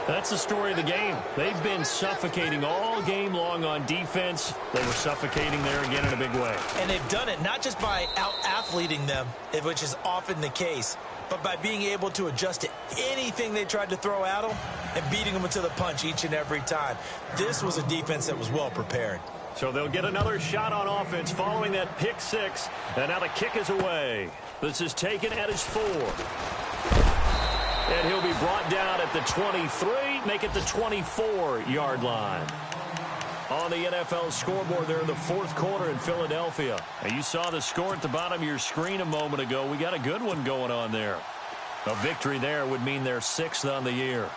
That's the story of the game. They've been suffocating all game long on defense. They were suffocating there again in a big way.
And they've done it not just by out-athleting them, which is often the case, but by being able to adjust to anything they tried to throw at them and beating them into the punch each and every time. This was a defense that was well prepared.
So they'll get another shot on offense following that pick 6. And now the kick is away. This is taken at his 4. And he'll be brought down at the 23, make it the 24-yard line. On the NFL scoreboard there in the 4th quarter in Philadelphia. And you saw the score at the bottom of your screen a moment ago. We got a good one going on there. A victory there would mean they're 6th on the year.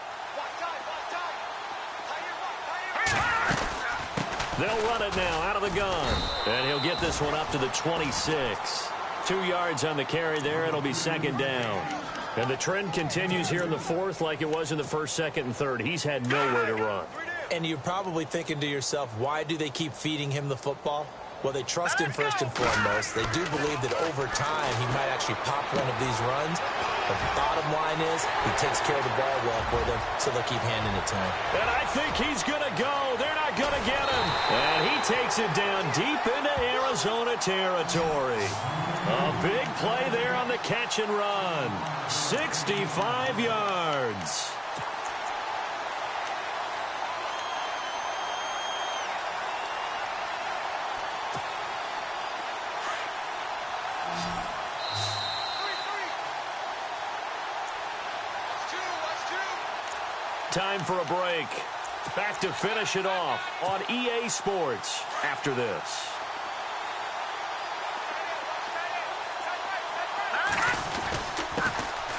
They'll run it now out of the gun. And he'll get this one up to the 26. 2 yards on the carry there. It'll be 2nd down. And the trend continues here in the 4th like it was in the 1st, 2nd, and 3rd. He's had nowhere to run.
And you're probably thinking to yourself, why do they keep feeding him the football? Well, they trust him first and foremost. They do believe that over time he might actually pop one of these runs. But the bottom line is he takes care of the ball well for them, so they'll keep handing it to him.
And I think he's going to go. They're not going to get him. And he takes it down deep into Arizona territory. A big play there on the catch and run. 65 yards. Time for a break. Back to finish it off on EA Sports after this.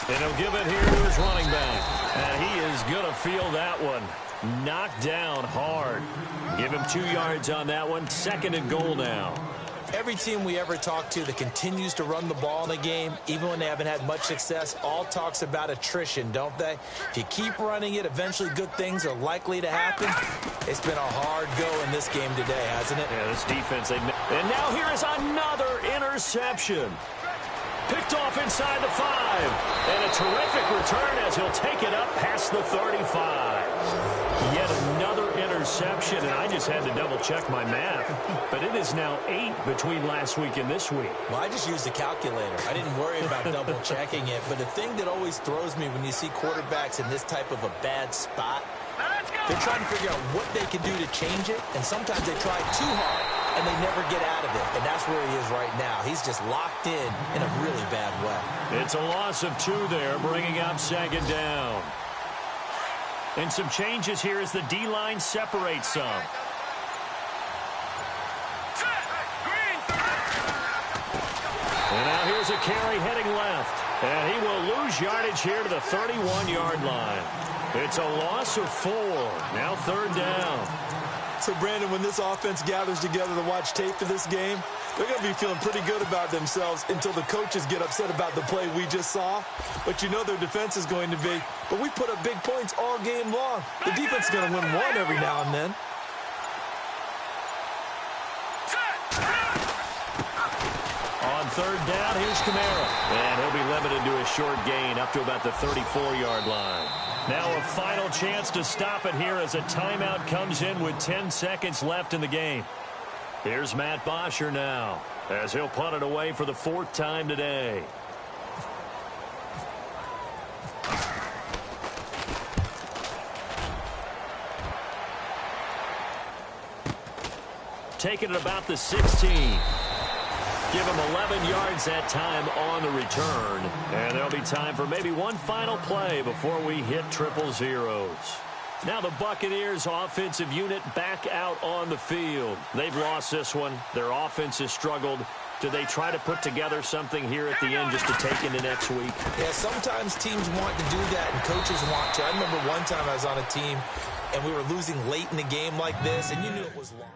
And he'll give it here to his running back. And he is going to feel that one. Knocked down hard. Give him 2 yards on that one. 2nd and goal now.
Every team we ever talk to that continues to run the ball in a game, even when they haven't had much success, all talks about attrition, don't they? If you keep running it, eventually good things are likely to happen. It's been a hard go in this game today, hasn't it?
Yeah, this defense. And now here is another interception. Picked off inside the 5. And a terrific return as he'll take it up past the 35. Yet another interception, and I just had to double-check my math. But it is now 8 between last week and this week.
Well, I just used a calculator. I didn't worry about double-checking it. But the thing that always throws me when you see quarterbacks in this type of a bad spot, they're trying to figure out what they can do to change it, and sometimes they try too hard, and they never get out of it. And that's where he is right now. He's just locked in a really bad way.
It's a loss of 2 there, bringing up 2nd down. And some changes here as the D-line separates some. And now here's a carry heading left. And he will lose yardage here to the 31-yard line. It's a loss of 4. Now 3rd down.
So, Brandon, when this offense gathers together to watch tape for this game, they're going to be feeling pretty good about themselves until the coaches get upset about the play we just saw. But you know their defense is going to be, but we put up big points all game long. The defense is going to win one every now and then.
On 3rd down, here's Kamara. And he'll be limited to a short gain up to about the 34-yard line. Now a final chance to stop it here as a timeout comes in with 10 seconds left in the game. Here's Matt Bosher now as he'll punt it away for the 4th time today. Taking it about the 16. Give him 11 yards that time on the return. And there'll be time for maybe one final play before we hit 000. Now the Buccaneers offensive unit back out on the field. They've lost this one. Their offense has struggled. Do they try to put together something here at the end just to take into next week?
Yeah, sometimes teams want to do that and coaches want to. I remember one time I was on a team and we were losing late in the game like this, and you knew it was long.